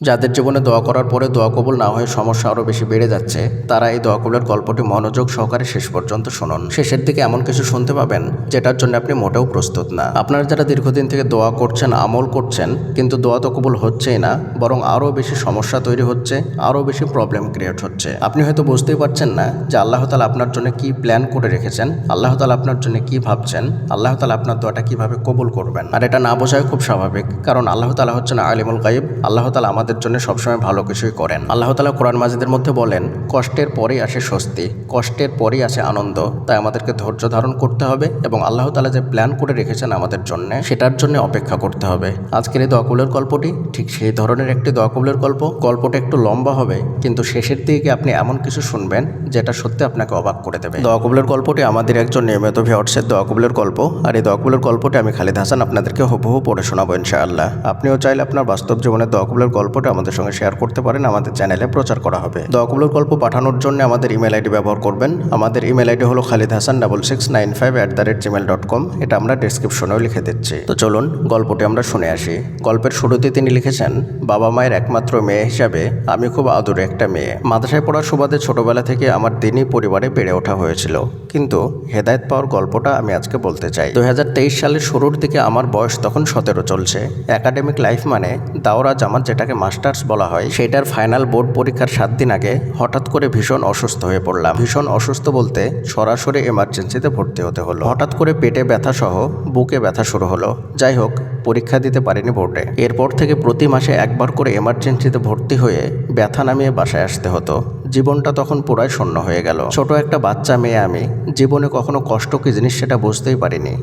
যাদের জীবনে দোয়া করার পরে দোয়া কবুল না হয়ে সমস্যা আরও বেশি বেড়ে যাচ্ছে, তারা এই দোয়া কবুলের গল্পটি মনোযোগ সহকারে শেষ পর্যন্ত শুনুন। শেষের দিকে এমন কিছু শুনতে পাবেন যেটার জন্য আপনি মোটেও প্রস্তুত না। আপনারা যারা দীর্ঘদিন থেকে দোয়া করছেন, আমল করছেন, কিন্তু দোয়া তো কবুল হচ্ছেই না, বরং আরও বেশি সমস্যা তৈরি হচ্ছে, আরও বেশি প্রবলেম ক্রিয়েট হচ্ছে। আপনি হয়তো বুঝতেই পারছেন না যে আল্লাহ তাআলা আপনার জন্য কি প্ল্যান করে রেখেছেন, আল্লাহ তাআলা আপনার জন্য কি ভাবছেন, আল্লাহ তাআলা আপনার দোয়াটা কিভাবে কবুল করবেন। আর এটা না বোঝাই খুব স্বাভাবিক, কারণ আল্লাহ তাআলা হচ্ছেন আলিমুল গায়ব। আল্লাহ তাআলা আমাদের জন্য সবসময় ভালো কিছুই করেন। আল্লাহ তাআলা কোরআন মাজিদের মধ্যে বলেন, কষ্টের পরেই আসে স্বস্তি, কষ্টের পরেই আসে আনন্দ। তাই আমাদেরকে ধৈর্য ধারণ করতে হবে এবং আল্লাহ তাআলা যে প্ল্যান করে রেখেছেন আমাদের জন্য, সেটার জন্য অপেক্ষা করতে হবে। আজকের এই দোয়া কবুলের গল্পটি ঠিক সেই ধরনের একটি দোয়া কবুলের গল্প। গল্পটা একটু লম্বা হবে, কিন্তু শেষের দিকে আপনি এমন কিছু শুনবেন যেটা সত্যি আপনাকে অবাক করে দেবে। দোয়া কবুলের গল্পটি আমাদের একজন নিয়মিত ভিউয়ার্সের দোয়া কবুলের গল্প, আর এই দোয়া কবুলের গল্পটি আমি খালিদ হাসান আপনাদেরকে হুবহু পড়ে শোনাবো ইনশাআল্লাহ। আপনিও চাইলে আপনার বাস্তব জীবনের দোয়া কবুলের গল্পটা আমাদের সঙ্গে শেয়ার করতে পারেন, আমাদের চ্যানেলে প্রচার করা হবে। দোয়া কবুলের গল্প পাঠানোর জন্য আমাদের ইমেল আইডি ব্যবহার করবেন। আমাদের ইমেল আইডি হলো khalidhasan6695@gmail.com। এটা আমরা ডেসক্রিপশনেও লিখে দিচ্ছি। তো চলুন গল্পটি আমরা শুনে আসি। গল্পের শুরুতে তিনি লিখেছেন, বাবা মায়ের একমাত্র মেয়ে হিসাবে আমি খুব আদুরে একটা মেয়ে। মাদ্রাসায় পড়ার সুবাদে ছোটবেলা থেকে আমার দিনী পরিবারে বেড়ে ওঠা হয়েছিল, কিন্তু হেদায়েত পাওয়ার গল্পটা আমি আজকে বলতে চাই। 2023 সালের শুরুর দিকে আমার বয়স তখন 17 চলছে। একাডেমিক লাইফ মানে দাওরা জামাত, যেটাকে মাস্টার্স বলা হয়, সেটার ফাইনাল বোর্ড পরীক্ষার 7 দিন আগে হঠাৎ করে ভীষণ অসুস্থ হয়ে পড়লাম। ভীষণ অসুস্থ বলতে সরাসরি এমার্জেন্সিতে ভর্তি হতে হলো। হঠাৎ করে পেটে ব্যথা সহ বুকে ব্যথা শুরু হলো। যাই হোক, পরীক্ষা দিতে পারিনি বোর্ডে। এরপর থেকে প্রতি মাসে একবার করে এমার্জেন্সিতে ভর্তি হয়ে ব্যথা নামিয়ে বাসায় আসতে হতো। জীবনটা তখন পুরাই শূন্য হয়ে গেল। ছোট একটা বাচ্চা মেয়ে আমি, জীবনে কখনো কষ্ট কি জিনিস সেটা বুঝতেই পারিনি।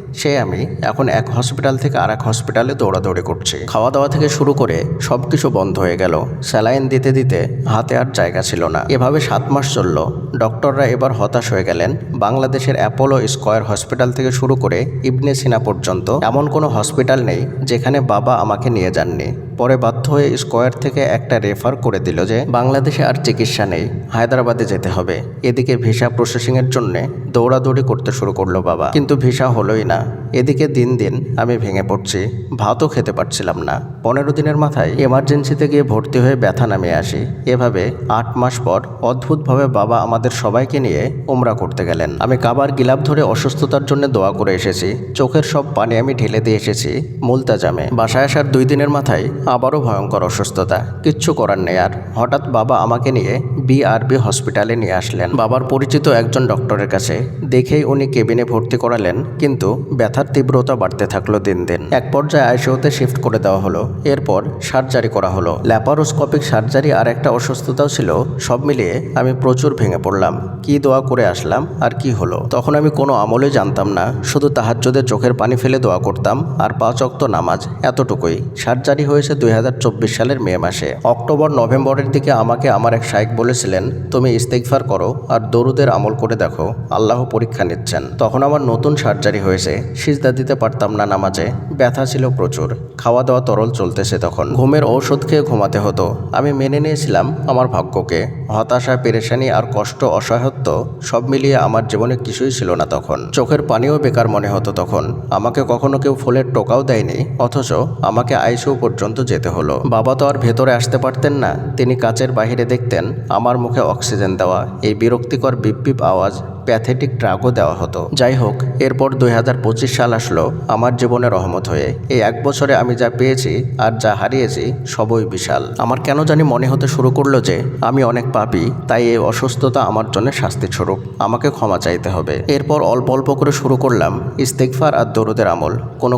আমি এখন এক হসপিটাল থেকে আর এক হসপিটালে দৌড়াদৌড়ি করছি। খাওয়া দাওয়া থেকে শুরু করে সবকিছু বন্ধ হয়ে গেল। স্যালাইন দিতে দিতে হাতে আর জায়গা ছিল না। এভাবে 7 মাস চলল। ডক্টররা এবার হতাশ হয়ে গেলেন। বাংলাদেশের অ্যাপোলো স্কয়ার হসপিটাল থেকে শুরু করে ইবনে সিনা পর্যন্ত এমন কোনো হসপিটাল নেই যেখানে বাবা আমাকে নিয়ে যাননি। পরে বাধ্য হয়ে স্কয়ার থেকে একটা রেফার করে দিল যে বাংলাদেশে আর চিকিৎসা নেই, হায়দ্রাবাদে যেতে হবে। এদিকে ভিসা প্রসেসিংয়ের জন্য দৌড়াদৌড়ি করতে শুরু করলো বাবা, কিন্তু ভিসা হলোই না। এদিকে দিন দিন আমি ভেঙে পড়ছি, ভাতও খেতে পারছিলাম না। 15 দিনের মাথায় এমার্জেন্সিতে গিয়ে ভর্তি হয়ে ব্যথা নামিয়ে আসি। এভাবে 8 মাস পর অদ্ভুতভাবে বাবা আমাদের সবাইকে নিয়ে উমরা করতে গেলেন। আমি কাবার গিলাপ ধরে অসুস্থতার জন্য দোয়া করে এসেছি। চোখের সব পানি আমি ঢেলে দিয়ে এসেছি মুলতাজামে। বাসায় আসার 2 দিনের মাথায় আবারও ভয়ঙ্কর অসুস্থতা। কিচ্ছু করার নেই আর। হঠাৎ বাবা আমাকে নিয়ে বিআরবি হসপিটালে নিয়ে আসলেন বাবার পরিচিত একজন ডক্টরের কাছে। দেখেই উনি কেবিনে ভর্তি করালেন, কিন্তু ব্যথার তীব্রতা বাড়তে থাকলো দিন দিন। এক পর্যায়ে আইসিইউতে শিফট করে দেওয়া হলো। এরপর সার্জারি করা হলো। ল্যাপারোস্কোপিক সার্জারি আর একটা অসুস্থতাও ছিল। সব মিলিয়ে আমি প্রচুর ভেঙে পড়লাম। কি দোয়া করে আসলাম আর কি হলো। তখন আমি কোনো আমলে জানতাম না, শুধু তাহাজ্জুদে চোখের পানি ফেলে দোয়া করতাম আর 5 ওয়াক্ত নামাজ, এতটুকুই। সার্জারি হয়েছে 2024 সালের মে মাসে। অক্টোবর নভেম্বরের দিকে আমাকে আমার এক শাইখ বলেছিলেন, তুমি ইস্তেগফার করো আর দরুদের আমল করে দেখো, আল্লাহ পরীক্ষা নিচ্ছেন। তখন আমার নতুন সার্জারি হয়েছে। সিজদা দিতে পারতাম না নামাজে, ব্যথা ছিল প্রচুর। খাওয়া দাওয়া তরল চলতেছে তখন। ঘুমের ঔষধ খেয়ে ঘুমাতে হতো। আমি মেনে নিয়েছিলাম আমার ভাগ্যকে। হতাশা, পেরেশানি আর কষ্ট, অসহায়ত্ব সব মিলিয়ে আমার জীবনে কিছুই ছিল না তখন। চোখের পানিও বেকার মনে হতো তখন। আমাকে কখনো কেউ ফুলের টোকাও দেয়নি, অথচ আমাকে আইসিইউ পর্যন্ত যেতে হলো। বাবা তো আর ভেতরে আসতে পারতেন না। তিনি কাচের বাইরে দেখতেন আমার মুখে অক্সিজেন দেওয়া, এই বিরক্তিকর বিপ বিপ আওয়াজ, প্যাথেটিক ড্রাগও দেওয়া হতো। যাই হোক, এরপর 2025 সাল আসলো আমার জীবনে রহমত হয়ে। এই 1 বছরে আমি যা পেয়েছি আর যা হারিয়েছি সবই বিশাল। আমার কেন জানি মনে হতে শুরু করলো যে আমি অনেক পাপী, তাই এই অসুস্থতা আমার জন্য শাস্তি স্বরূপ, আমাকে ক্ষমা চাইতে হবে। এরপর অল্প অল্প করে শুরু করলাম ইস্তেগফার আর দরুদের আমল।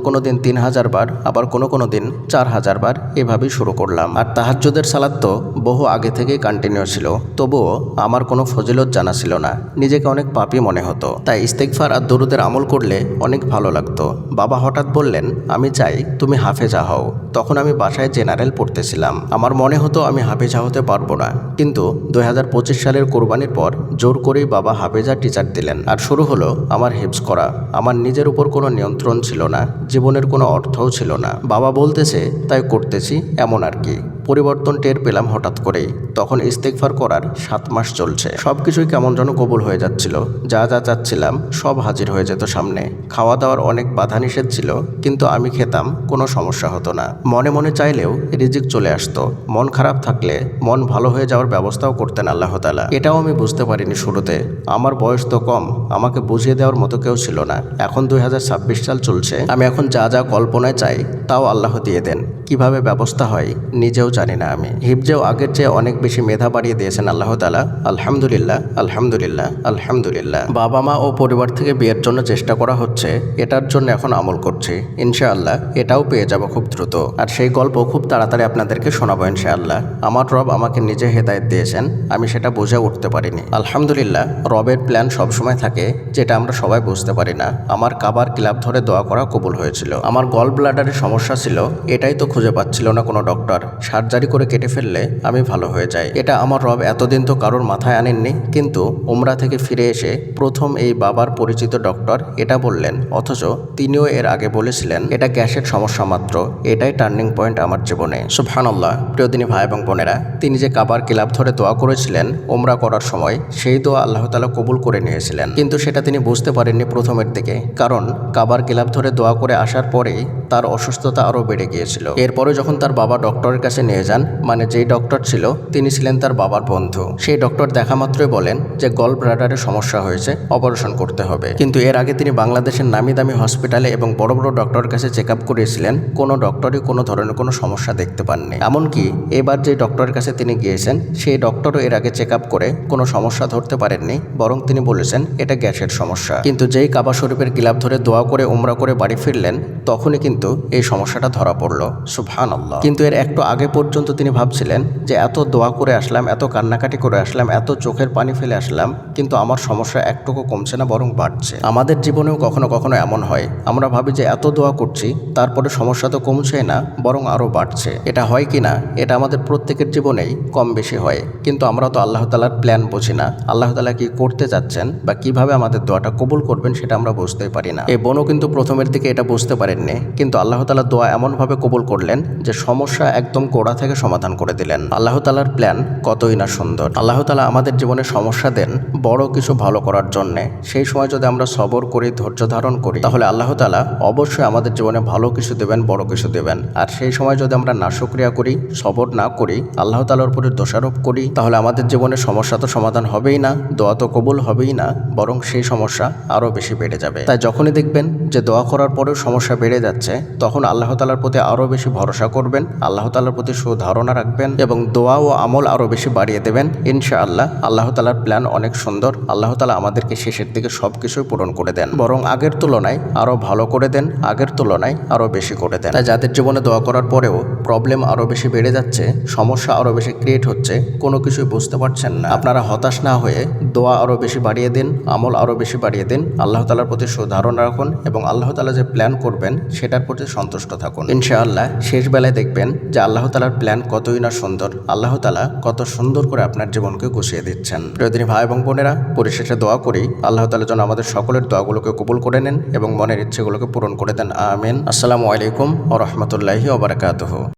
কোনো দিন 3000 বার, আবার কোনো দিন 4000 বার, এভাবেই শুরু করলাম। আর তাহাজ্জুদের সালাত তো বহু আগে থেকেই কন্টিনিউ ছিল, তবুও আমার কোনো ফজিলত জানা ছিল না। নিজেকে অনেক পাপী মনে হতো। তাই ইস্তেগফার আর দরুদের আমল করলে অনেক ভালো লাগতো। বাবা হঠাৎ বললেন, আমি চাই তুমি হাফেজা হও। তখন আমি বাসায় জেনারেল পড়তেছিলাম। আমার মনে হতো আমি হাফেজা হতে পারবো না, কিন্তু 2025 সালের কোরবানির পর জোর করেই বাবা হাফেজা টিচার দিলেন। আর শুরু হলো আমার হিফজ করা। আমার নিজের উপর কোনো নিয়ন্ত্রণ ছিল না, জীবনের কোনো অর্থও ছিল না। বাবা বলতেছে তাই করতেছি, এমন আর কি। পরিবর্তন টের পেলাম হঠাৎ করেই। তখন ইস্তেগফার করার 7 মাস চলছে। সবকিছুই কেমন যেন কবুল হয়ে যাচ্ছিল। যা যা চাচ্ছিলাম সব হাজির হয়ে যেত সামনে। খাওয়া দাওয়ার অনেক বাধা নিষেধ ছিল, কিন্তু আমি খেতাম, কোনো সমস্যা হতো না। মনে মনে চাইলেও রিজিক চলে আসতো। মন খারাপ থাকলে মন ভালো হয়ে যাওয়ার ব্যবস্থাও করতেন আল্লাহ তাআলা। এটাও আমি বুঝতে পারিনি শুরুতে। আমার বয়স তো কম, আমাকে বুঝিয়ে দেওয়ার মতো কেউ ছিল না। এখন 2026 সাল চলছে, আমি এখন যা যা কল্পনায় চাই তাও আল্লাহ দিয়ে দেন। কিভাবে ব্যবস্থা হয় নিজেও জানি না আমি। হিফজেও আগের চেয়ে অনেক বেশি মেধা বাড়িয়ে দিয়েছেন আল্লাহ তাআলা। আলহামদুলিল্লাহ, আলহামদুলিল্লাহ, আলহামদুলিল্লাহ। বাবা মা ও পরিবার থেকে বিয়ের জন্য চেষ্টা করা হচ্ছে, এটার জন্য এখন আমল করছি। ইনশাআল্লাহ এটাও পেয়ে যাব খুব দ্রুত। আর সেই গল্প খুব তাড়াতাড়ি আপনাদেরকে শোনাবো ইনশাআল্লাহ। আমার রব আমাকে নিজে হেদায়েত দিয়েছেন, আমি সেটা বুঝে উঠতে পারিনি। আলহামদুলিল্লাহ, রবের প্ল্যান সবসময় থাকে, যেটা আমরা সবাই বুঝতে পারি না। আমার কাবার কিলাব ধরে দোয়া করা কবুল হয়েছিল। আমার গল ব্লাডারের সমস্যা ছিল, এটাই তো খুঁজে পাচ্ছিল না কোনো ডক্টর। সার্জারি করে কেটে ফেললে আমি ভালো হয়ে যাই। এটা আমার রব এতদিন তো কারোর মাথায় আনেননি, কিন্তু উমরা থেকে ফিরে এসে প্রথম এই বাবার পরিচিত ডক্টর এটা বললেন, অথচ তিনিও এর আগে বলেছিলেন এটা গ্যাসের সমস্যা মাত্র। এটাই টার্নিং পয়েন্ট আমার জীবনে। সুবহানাল্লাহ। প্রিয় দিনী ভাই এবং বোনেরা, তিনি যে কাবার কিলাব ধরে দোয়া করেছিলেন উমরা করার সময়, সেই দোয়া আল্লাহ তাআলা কবুল করে নিয়েছিলেন। কিন্তু সেটা তিনি বুঝতে পারেননি প্রথমের দিকে, কারণ কাবার কিলাব ধরে দোয়া করে আসার পরেই তার অসুস্থতা আরও বেড়ে গিয়েছিল। এরপরে যখন তার বাবা ডক্টরের কাছে নিয়ে যান, মানে যেই ডক্টর ছিল তিনি ছিলেন তার বাবার বন্ধু, সেই ডক্টর দেখা মাত্রই বলেন যে গল ব্লাডারে সমস্যা হয়েছে, অপারেশন করতে হবে। কিন্তু এর আগে তিনি বাংলাদেশের নামি দামি হসপিটালে এবং বড় বড় ডক্টরের কাছে চেক আপ করিয়েছিলেন, কোনো ডক্টরই কোনো ধরনের কোনো সমস্যা দেখতে পাননি। এমনকি এবার যে ডক্টরের কাছে তিনি গিয়েছেন, সেই ডক্টরও এর আগে চেক আপ করে কোনো সমস্যা ধরতে পারেননি, বরং তিনি বলেছেন এটা গ্যাসের সমস্যা। কিন্তু যেই কাবা শরীফের গিলাফ ধরে দোয়া করে উমরা করে বাড়ি ফিরলেন, তখনই কিন্তু এই সমস্যাটা ধরা পড়ল। সুবহানাল্লাহ। কিন্তু এর একটু আগে পর্যন্ত তিনি ভাবছিলেন যে এত দোয়া করে আসলাম, এত কান্নাকাটি করে আসলাম, এত চোখের পানি ফেলে আসলাম, কিন্তু আমার সমস্যা একটুকু কমছে না, বরং বাড়ছে। আমাদের জীবনেও কখনো কখনো এমন হয়, আমরা ভাবি যে এত দোয়া করছি, তারপরে সমস্যা তো কমছে না, বরং আরও বাড়ছে। এটা হয় কি না, এটা আমাদের প্রত্যেকের জীবনেই কম বেশি হয়। কিন্তু আমরা তো আল্লাহ তাআলার প্ল্যান বুঝি না। আল্লাহ তাআলা কি করতে যাচ্ছেন বা কিভাবে আমাদের দোয়াটা কবুল করবেন সেটা আমরা বুঝতেই পারি না। এই বোনও কিন্তু প্রথমের দিকে এটা বুঝতে পারেননি, কিন্তু আল্লাহ তাআলা দোয়া এমনভাবে কবুল করলেন যে সমস্যা একদম গোড়া থেকে সমাধান করে দিলেন। আল্লাহ তাআলার প্ল্যান কতই না সুন্দর। আল্লাহ তাআলা আমাদের জীবনে সমস্যা দেন বড় কিছু ভালো করার জন্যে। সেই সময় যদি আমরা সবর করি, ধৈর্য ধারণ করি, তাহলে আল্লাহ তাআলা অবশ্যই আমাদের জীবনে ভালো কিছু দেবেন, বড় কিছু দেবেন। আর সেই সময় যদি আমরা নাশুকরিয়া করি, সবর না করি, আল্লাহ তাআলার উপরে দোষারোপ করি, তাহলে আমাদের জীবনে সমস্যা তো সমাধান হবেই না, দোয়া তো কবুল হবেই না, বরং সেই সমস্যা আরও বেশি বেড়ে যাবে। তাই যখনই দেখবেন যে দোয়া করার পরেও সমস্যা বেড়ে যাচ্ছে, তখন আল্লাহ তাআলার প্রতি আরও বেশি ভরসা করবেন, আল্লাহ তাআলার প্রতি সুধারণা রাখবেন এবং দোয়া ও আমল আরও বেশি বাড়িয়ে দেবেন। ইনশাআল্লাহ আল্লাহ তাআলার প্ল্যান অনেক সুন্দর। আল্লাহ তাআলা আমাদেরকে শেষের দিকে সব কিছুই পূরণ করে দেন, বরং আগের তুলনায় আরও ভালো করে দেন, আগের তুলনায় আরও বেশি করে দেন। তাই যাদের জীবনে দোয়া করার পরেও প্রবলেম আরও বেশি বেড়ে যাচ্ছে, সমস্যা আরও বেশি ক্রিয়েট হচ্ছে, কোনো কিছুই বুঝতে পারছেন না, আপনারা হতাশ না হয়ে দোয়া আরও বেশি বাড়িয়ে দিন, আমল আরও বেশি বাড়িয়ে দিন, আল্লাহ তাআলার প্রতি সুধারণা রাখুন এবং আল্লাহ তাআলা যে প্ল্যান করবেন সেটার প্রতি সন্তুষ্ট থাকুন। ইনশাআল্লাহ শেষ বেলায় দেখবেন যে আল্লাহ তাআলার প্ল্যান কতই না সুন্দর। আল্লাহ তাআলা কত সুন্দর করে আপনার জীবনকে গুছিয়ে দিচ্ছেন। প্রিয় দিনী ভাই এবং বোনেরা, পরিশেষে দোয়া করি আল্লাহ তাআলা যেন আমাদের সকলের দোয়াগুলোকে কবুল করে নেন এবং মনের ইচ্ছেগুলোকে পূরণ করে দেন। আমিন। আসসালামু আলাইকুম ওয়া রাহমাতুল্লাহি ওয়া বারাকাতুহু।